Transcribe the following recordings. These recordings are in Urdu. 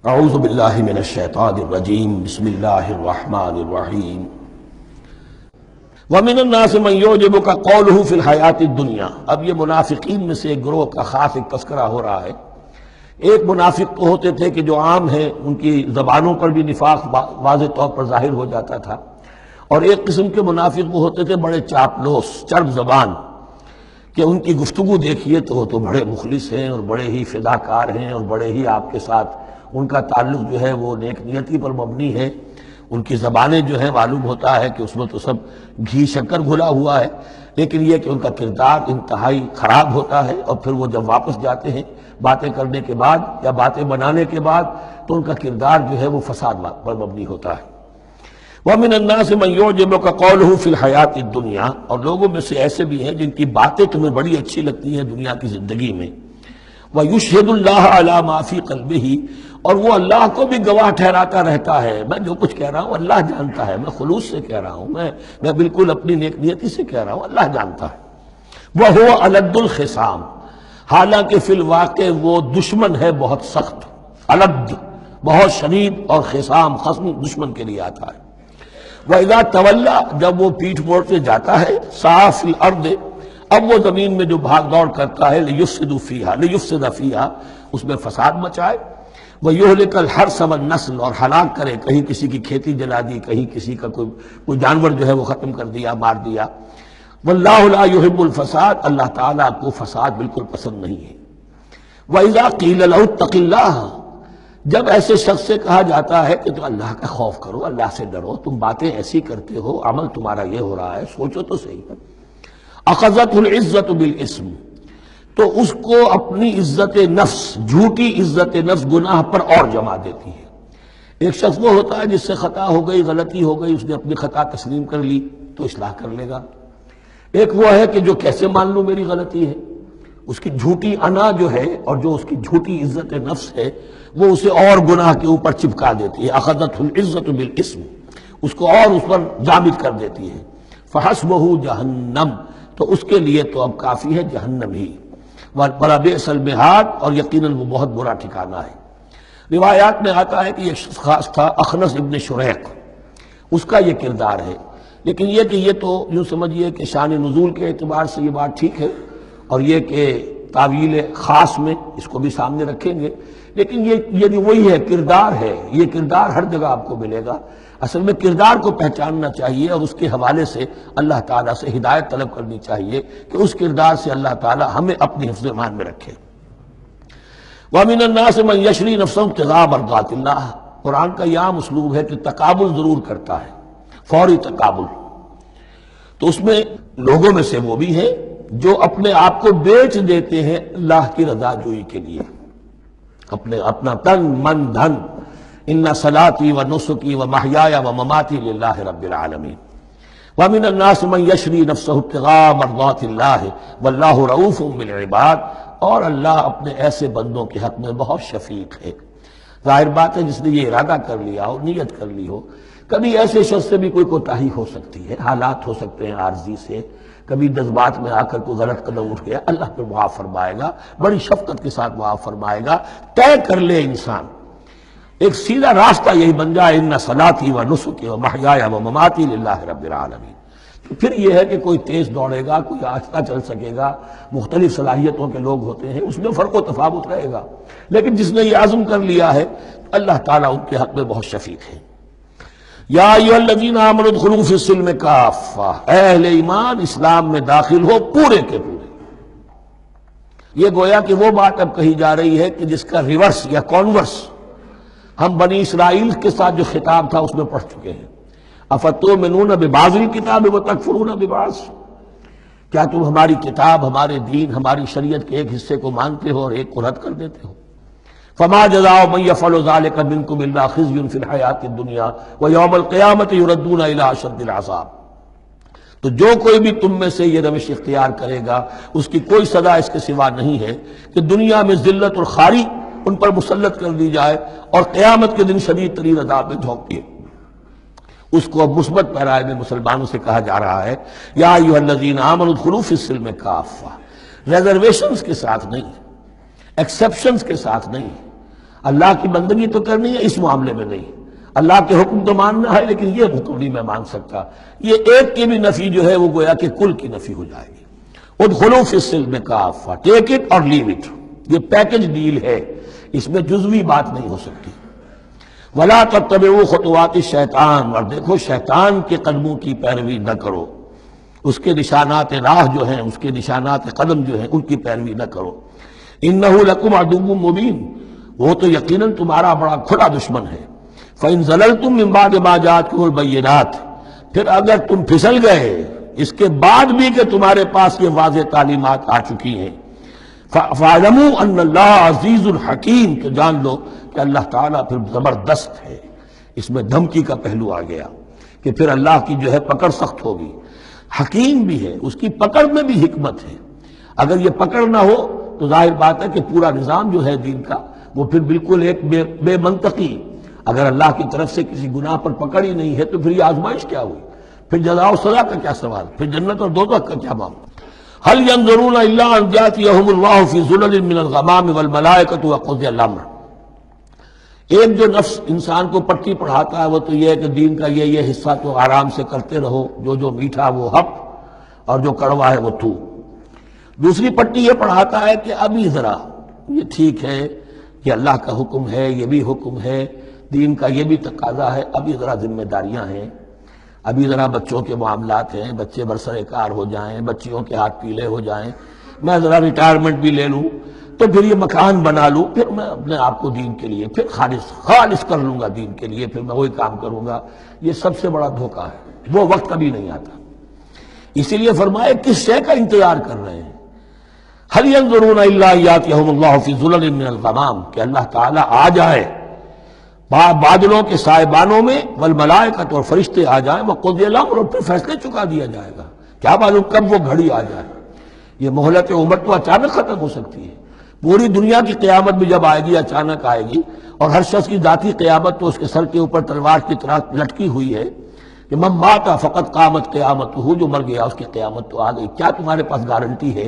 اعوذ باللہ من الشیطان الرجیم بسم اللہ الرحمن الرحیم ومن الناس من یعجبک قولہ فی الحیاۃ الدنیا۔ اب یہ منافقین میں سے ایک گروہ کا خاص ایک تذکرہ ہو رہا ہے۔ ایک منافق تو ہوتے تھے کہ جو عام ہیں، ان کی زبانوں پر بھی نفاق واضح طور پر ظاہر ہو جاتا تھا، اور ایک قسم کے منافق وہ ہوتے تھے بڑے چاپلوس، چرب زبان، کہ ان کی گفتگو دیکھیے تو وہ تو بڑے مخلص ہیں اور بڑے ہی فداکار ہیں اور بڑے ہی آپ کے ساتھ ان کا تعلق جو ہے وہ نیک نیتی پر مبنی ہے۔ ان کی زبانیں جو ہیں معلوم ہوتا ہے کہ اس میں تو سب گھی شکر گھلا ہوا ہے، لیکن یہ کہ ان کا کردار انتہائی خراب ہوتا ہے، اور پھر وہ جب واپس جاتے ہیں باتیں کرنے کے بعد یا باتیں بنانے کے بعد تو ان کا کردار جو ہے وہ فساد پر مبنی ہوتا ہے۔ وَمِنَ النَّاسِ مَن يُعْجِبُكَ قَوْلُهُ فِي الْحَيَاةِ الدُّنْيَا، اور لوگوں میں سے ایسے بھی ہیں جن کی باتیں تمہیں بڑی اچھی لگتی ہیں دنیا کی زندگی میں۔ وَيُشْهِدُ اللَّهَ عَلَى مَا فِي قَلْبِهِ، اور وہ اللہ کو بھی گواہ ٹھہراتا رہتا ہے، میں جو کچھ کہہ رہا ہوں اللہ جانتا ہے، میں خلوص سے کہہ رہا ہوں، میں بالکل اپنی نیک نیتی سے کہہ رہا ہوں، اللہ جانتا ہے۔ وَهُوَ أَلَدُّ الْخِصَامِ، حالانکہ فی الواقع وہ دشمن ہے بہت سخت، الد بہت شدید، اور خصام خصم دشمن کے لیے آتا ہے۔ وَإِذَا تَوَلَّى، جب وہ پیٹھ موڑ کے جاتا ہے، سعى فِي الْأَرْضِ، اب وہ زمین میں جو بھاگ دوڑ کرتا ہے، لِيُفْسِدَ فِيهَا، اس میں فساد مچائے، وَيُهْلِكَ الْحَرْثَ وَالنَّسْلَ، اور ہلاک کرے، کہیں کسی کی کھیتی جلا دی، کہیں کسی کا کوئی جانور جو ہے وہ ختم کر دیا، مار دیا۔ وَاللَّهُ لَا يُحِبُّ الْفَسَادَ، اللہ تعالیٰ کو فساد بالکل پسند نہیں ہے۔ وَإِذَا قِيلَ لَهُ اتَّقِ اللَّهَ، جب ایسے شخص سے کہا جاتا ہے کہ تو اللہ کا خوف کرو، اللہ سے ڈرو، تم باتیں ایسی کرتے ہو، عمل تمہارا یہ ہو رہا ہے، سوچو تو صحیح۔ اخذت العزت بالاسم، تو اس کو اپنی عزت نفس، جھوٹی عزت نفس گناہ پر اور جما دیتی ہے۔ ایک شخص وہ ہوتا ہے جس سے خطا ہو گئی، غلطی ہو گئی، اس نے اپنی خطا تسلیم کر لی تو اصلاح کر لے گا۔ ایک وہ ہے کہ جو کیسے مان لوں میری غلطی ہے، اس کی جھوٹی انا جو ہے اور جو اس کی جھوٹی عزت نفس ہے وہ اسے اور گناہ کے اوپر چپکا دیتی ہے۔ اخذت العزت بالاسم، اس کو اور اس پر ضابط کر دیتی ہے۔ فحسبہ جہنم، تو اس کے لیے تو اب کافی ہے جہنم ہی۔ وَلَبِئْسَ الْمِہَادُ، اور یقیناً وہ بہت برا ٹھکانہ ہے۔ روایات میں آتا ہے کہ یہ شخص خاص تھا اخنس ابن شریق، اس کا یہ کردار ہے، لیکن یہ کہ یہ تو یوں سمجھیے کہ شان نزول کے اعتبار سے یہ بات ٹھیک ہے، اور یہ کہ تعویل خاص میں اس کو بھی سامنے رکھیں گے، لیکن یہ وہی ہے، کردار ہے، یہ کردار ہر جگہ آپ کو ملے گا۔ اصل میں کردار کو پہچاننا چاہیے، اور اس کے حوالے سے اللہ تعالیٰ سے ہدایت طلب کرنی چاہیے کہ اس کردار سے اللہ تعالیٰ ہمیں اپنی حفظ ایمان میں رکھے۔ وَمِنَ النَّاسِ مَن يَشْرِي نَفْسَهُ ابْتِغَاءَ مَرْضَاتِ اللَّهِ، قرآن کا یہ عام اسلوب ہے کہ تقابل ضرور کرتا ہے، فوری تقابل۔ تو اس میں لوگوں میں سے وہ بھی ہیں جو اپنے آپ کو بیچ دیتے ہیں اللہ کی رضا جوئی کے لیے، اپنا تن من دھن، ان صلاتی و نسکی و محیای و مماتی للہ رب العالمین۔ ومن الناس من یشری نفسہ ابتغاء مرضات اللہ واللہ رؤوف بالعباد، اور اللہ اپنے ایسے بندوں کے حق میں بہت شفیق ہے۔ ظاہر بات ہے جس نے یہ ارادہ کر لیا ہو، نیت کر لی ہو، کبھی ایسے شخص سے بھی کوئی کوتاہی ہو سکتی ہے، حالات ہو سکتے ہیں عارضی سے، کبھی جذبات میں آ کر کوئی غلط قدم اٹھ گیا، اللہ پہ معاف فرمائے گا، بڑی شفقت کے ساتھ معاف فرمائے گا۔ طے کر لے انسان، ایک سیدھا راستہ یہی بن جائے، ان صلاتی و نسکی و محیای و مماتی للہ رب العالمین۔ تو پھر یہ ہے کہ کوئی تیز دوڑے گا، کوئی آہستہ چل سکے گا، مختلف صلاحیتوں کے لوگ ہوتے ہیں، اس میں فرق و تفاوت رہے گا، لیکن جس نے یہ عزم کر لیا ہے اللہ تعالیٰ ان کے حق میں بہت شفیق ہے۔ یا ایھا الذین آمنوا ادخلوا فی السلم کافہ، اے اہل ایمان اسلام میں داخل ہو پورے کے پورے۔ یہ گویا کہ وہ بات اب کہی جا رہی ہے کہ جس کا ریورس یا کانورس ہم بنی اسرائیل کے ساتھ جو خطاب تھا اس میں پڑھ چکے ہیں۔ افتؤمنون ببعض الکتاب وتکفرون ببعض، کیا تم ہماری کتاب، ہمارے دین، ہماری شریعت کے ایک حصے کو مانتے ہو اور ایک کو رد کر دیتے ہو؟ فما جزاء من يفعل ذلك منكم الا خزي في الحياة الدنيا ويوم القيامة يردون الى اشد العذاب، تو جو کوئی بھی تم میں سے یہ روش اختیار کرے گا اس کی کوئی سزا اس کے سوا نہیں ہے کہ دنیا میں ذلت اور خواری ان پر مسلط کر دی جائے، اور قیامت کے دن شدید ترین عذاب میں جھونک دیے۔ اس کو اب مثبت پیرائے میں مسلمانوں سے کہا جا رہا ہے، یا ایھا الذین آمنوا ادخلوا فی السلم کافہ، ریزرویشنز کے ساتھ نہیں، ایکسیپشنز کے ساتھ نہیں۔ اللہ کی بندگی تو کرنی ہے، اس معاملے میں نہیں۔ اللہ کے حکم تو ماننا ہے لیکن یہ حکم نہیں میں مان سکتا، یہ ایک کی بھی نفی جو ہے وہ گویا کہ کل کی نفی ہو جائے گی۔ ادخلوا فی السلم کافہ، ٹیک اٹ اور لیو اٹ، یہ پیکج ڈیل ہے، اس میں جزوی بات نہیں ہو سکتی۔ ولا تتبعوا خطوات الشیطان، اور دیکھو شیطان کے قدموں کی پیروی نہ کرو، اس کے نشانات راہ جو ہیں، اس کے نشانات قدم جو ہیں ان کی پیروی نہ کرو۔ انہ لکم عدو مبین، وہ تو یقیناً تمہارا بڑا کھلا دشمن ہے۔ فإن زللتم من بعد ما جاءتكم البینات، پھر اگر تم پھسل گئے اس کے بعد بھی کہ تمہارے پاس یہ واضح تعلیمات آ چکی ہیں، فاعلموا ان اللہ عزیز الحکیم، کہ جان لو کہ اللہ تعالیٰ پھر زبردست ہے۔ اس میں دھمکی کا پہلو آ گیا کہ پھر اللہ کی جو ہے پکڑ سخت ہوگی، حکیم بھی ہے، اس کی پکڑ میں بھی حکمت ہے۔ اگر یہ پکڑ نہ ہو تو ظاہر بات ہے کہ پورا نظام جو ہے دین کا وہ پھر بالکل ایک بے منطقی، اگر اللہ کی طرف سے کسی گناہ پر پکڑ ہی نہیں ہے تو پھر یہ آزمائش کیا ہوئی، پھر جزا و سزا کا کیا سوال، پھر جنت اور دوزخ کا کیا معاملہ۔ هل ينظرون الا ان ياتيهم الله في ظلل من الغمام والملائكة وقضي الامر۔ ایک جو نفس انسان کو پٹی پڑھاتا ہے وہ تو یہ ہے کہ دین کا یہ حصہ تو آرام سے کرتے رہو، جو میٹھا وہ حق اور جو کڑوا ہے وہ تو۔ دوسری پٹی یہ پڑھاتا ہے کہ ابھی ذرا یہ ٹھیک ہے، یہ اللہ کا حکم ہے، یہ بھی حکم ہے، دین کا یہ بھی تقاضا ہے، ابھی ذرا ذمہ داریاں ہیں، ابھی ذرا بچوں کے معاملات ہیں، بچے برسر کار ہو جائیں، بچیوں کے ہاتھ پیلے ہو جائیں، میں ذرا ریٹائرمنٹ بھی لے لوں، تو پھر یہ مکان بنا لوں، پھر میں اپنے آپ کو دین کے لیے پھر خالص کر لوں گا، دین کے لیے پھر میں وہی کام کروں گا۔ یہ سب سے بڑا دھوکہ ہے، وہ وقت کبھی نہیں آتا۔ اسی لیے فرمائے کس شے کا انتظار کر رہے ہیں؟ هل ينظرون الا ان ياتيهم الله في ظلل من الغمام، کہ اللہ تعالیٰ آ جائے بادلوں کے سائبانوں میں، والملائکۃ اور فرشتے آ جائیں، وقضی الامر اور پھر فیصلے چکا دیا جائے گا۔ کیا معلوم کب وہ گھڑی آ جائے، یہ مہلت عمر تو اچانک ختم ہو سکتی ہے۔ پوری دنیا کی قیامت بھی جب آئے گی اچانک آئے گی، اور ہر شخص کی ذاتی قیامت تو اس کے سر کے اوپر تلوار کی طرح لٹکی ہوئی ہے کہ من مات فقط قامت قیامت، جو مر گیا اس کی قیامت تو آ گئی۔ کیا تمہارے پاس گارنٹی ہے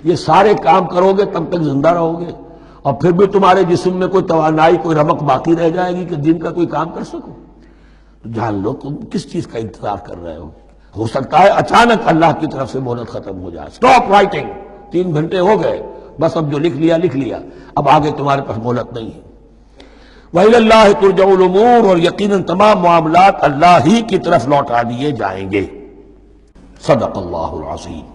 یہ سارے کام کرو گے تب تک زندہ رہو گے اور پھر بھی تمہارے جسم میں کوئی توانائی، کوئی رمق باقی رہ جائے گی کہ دین کا کوئی کام کر سکو؟ تو جان لو تم کس چیز کا انتظار کر رہے ہو سکتا ہے اچانک اللہ کی طرف سے مہلت ختم ہو جائے، سٹاپ رائٹنگ، 3 گھنٹے ہو گئے، بس اب جو لکھ لیا، اب آگے تمہارے پاس مہلت نہیں ہے۔ وَإِلَى اللَّهِ تُرْجَعُ الْأُمُورُ، اور یقیناً تمام معاملات اللہ ہی کی طرف لوٹا دیے جائیں گے۔ صدق اللہ العظیم۔